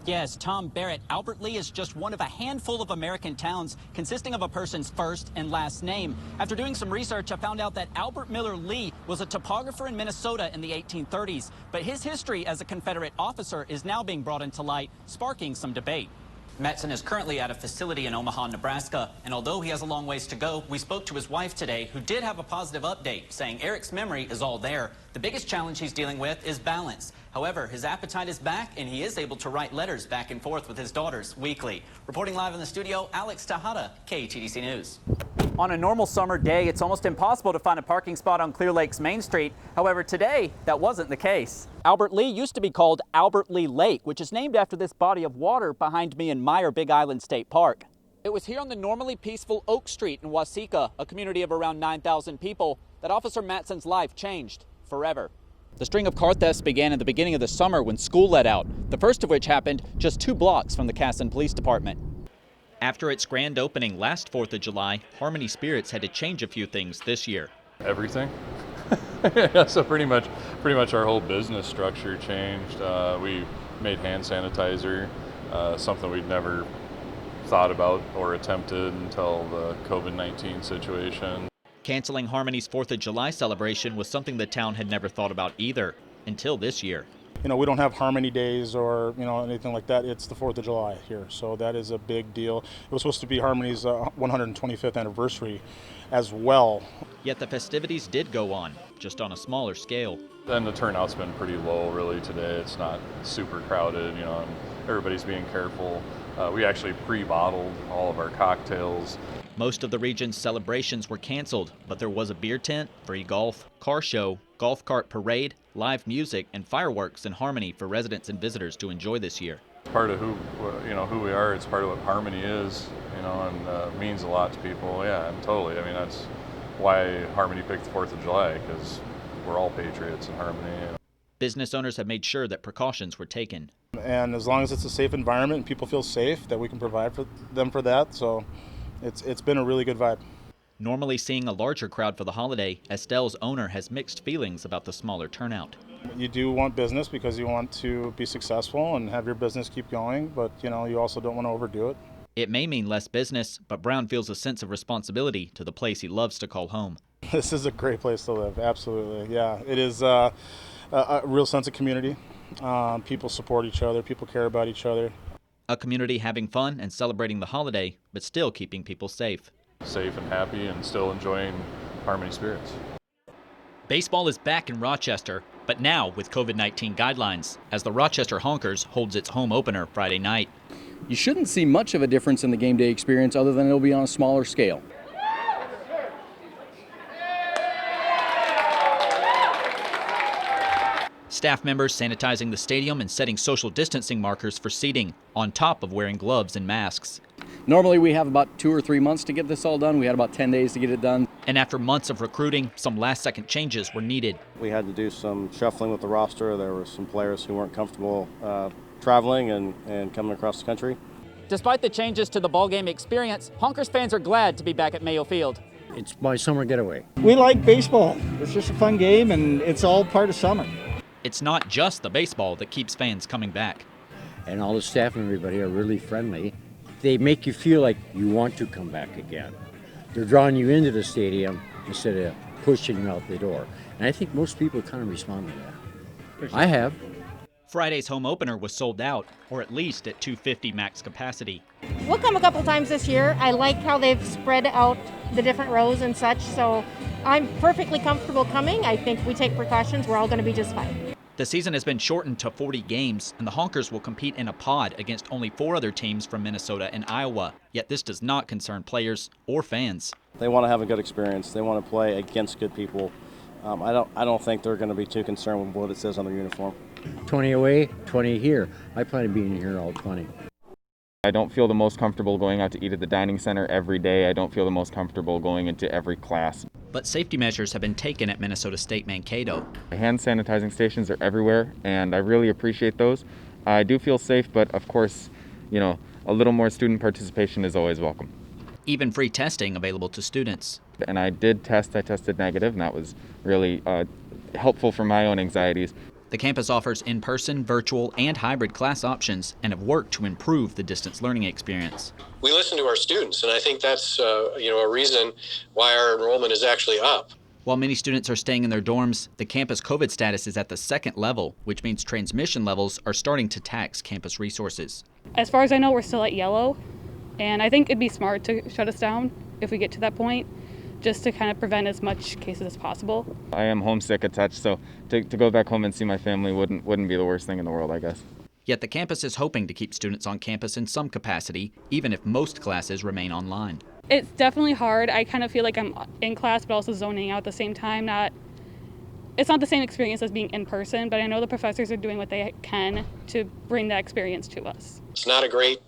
Yes, Tom Barrett, Albert Lea is just one of a handful of American towns consisting of a person's first and last name. After doing some research, I found out that Albert Miller Lee was a topographer in Minnesota in the 1830s. But his history as a Confederate officer is now being brought into light, sparking some debate. Mattson is currently at a facility in Omaha, Nebraska, and although he has a long ways to go, we spoke to his wife today, who did have a positive update, saying Eric's memory is all there. The biggest challenge he's dealing with is balance. However, his appetite is back, and he is able to write letters back and forth with his daughters weekly. Reporting live in the studio, Tejada, KTTC News. On a normal summer day, it's almost impossible to find a parking spot on Clear Lake's Main Street. However, today, that wasn't the case. Albert Lea used to be called Albert Lea Lake, which is named after this body of water behind me in Meyer Big Island State Park. It was here on the normally peaceful Oak Street in Waseca, a community of around 9,000 people, that Officer Mattson's life changed forever. The string of car thefts began in the beginning of the summer when school let out, the first of which happened just 2 blocks from the Casson Police Department. After its grand opening last 4th of July, Harmony Spirits had to change a few things this year. Everything. Yeah, so pretty much our whole business structure changed. We made hand sanitizer, something we'd never thought about or attempted until the COVID-19 situation. Canceling Harmony's 4th of July celebration was something the town had never thought about either, until this year. You know, we don't have Harmony Days or, anything like that. It's the 4th of July here, so that is a big deal. It was supposed to be Harmony's 125th anniversary as well. Yet the festivities did go on, just on a smaller scale. And the turnout's been pretty low really today. It's not super crowded, and everybody's being careful. We actually pre-bottled all of our cocktails. Most of the region's celebrations were canceled, but there was a beer tent, free golf, car show, golf cart parade, live music, and fireworks in Harmony for residents and visitors to enjoy this year. Part of who we are. It's part of what Harmony is, and means a lot to people. Yeah, and totally. I mean, that's why Harmony picked the 4th of July, because we're all patriots in Harmony. Business owners have made sure that precautions were taken. And as long as it's a safe environment and people feel safe, that we can provide for them for that. So it's been a really good vibe. Normally seeing a larger crowd for the holiday, Estelle's owner has mixed feelings about the smaller turnout. You do want business because you want to be successful and have your business keep going, but you also don't want to overdo it. It may mean less business, but Brown feels a sense of responsibility to the place he loves to call home. This is a great place to live, absolutely. Yeah, it is a real sense of community. People support each other, people care about each other. A community having fun and celebrating the holiday, but still keeping people safe. Safe and happy and still enjoying Harmony Spirits. Baseball is back in Rochester, but now with COVID-19 guidelines, as the Rochester Honkers holds its home opener Friday night. You shouldn't see much of a difference in the game day experience other than it'll be on a smaller scale. Staff members sanitizing the stadium and setting social distancing markers for seating, on top of wearing gloves and masks. Normally we have about 2 or 3 months to get this all done. We had about 10 days to get it done. And after months of recruiting, some last-second changes were needed. We had to do some shuffling with the roster. There were some players who weren't comfortable traveling and coming across the country. Despite the changes to the ballgame experience, Honkers fans are glad to be back at Mayo Field. It's my summer getaway. We like baseball. It's just a fun game, and it's all part of summer. It's not just the baseball that keeps fans coming back. And all the staff and everybody are really friendly. They make you feel like you want to come back again. They're drawing you into the stadium instead of pushing you out the door. And I think most people kind of respond to that. I have. Friday's home opener was sold out, or at least at 250 max capacity. We'll come a couple times this year. I like how they've spread out the different rows and such, so I'm perfectly comfortable coming. I think we take precautions. We're all going to be just fine. The season has been shortened to 40 games, and the Honkers will compete in a pod against only 4 other teams from Minnesota and Iowa. Yet this does not concern players or fans. They want to have a good experience. They want to play against good people. I don't think they're going to be too concerned with what it says on their uniform. 20 away, 20 here. I plan on being here all 20. I don't feel the most comfortable going out to eat at the dining center every day. I don't feel the most comfortable going into every class. But safety measures have been taken at Minnesota State Mankato. Hand sanitizing stations are everywhere, and I really appreciate those. I do feel safe, but of course, a little more student participation is always welcome. Even free testing available to students. And I did test. I tested negative, and that was really helpful for my own anxieties. The campus offers in-person, virtual, and hybrid class options and have worked to improve the distance learning experience. We listen to our students, and I think that's a reason why our enrollment is actually up. While many students are staying in their dorms, the campus COVID status is at the second level, which means transmission levels are starting to tax campus resources. As far as I know, we're still at yellow, and I think it'd be smart to shut us down if we get to that point, just to kind of prevent as much cases as possible. I am homesick a touch, so to go back home and see my family wouldn't be the worst thing in the world, I guess. Yet the campus is hoping to keep students on campus in some capacity, even if most classes remain online. It's definitely hard. I kind of feel like I'm in class but also zoning out at the same time. It's not the same experience as being in person, but I know the professors are doing what they can to bring that experience to us. It's not a great,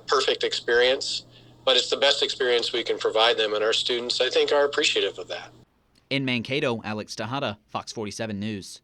perfect experience, but it's the best experience we can provide them, and our students, I think, are appreciative of that. In Mankato, Alex Tejada, Fox 47 News.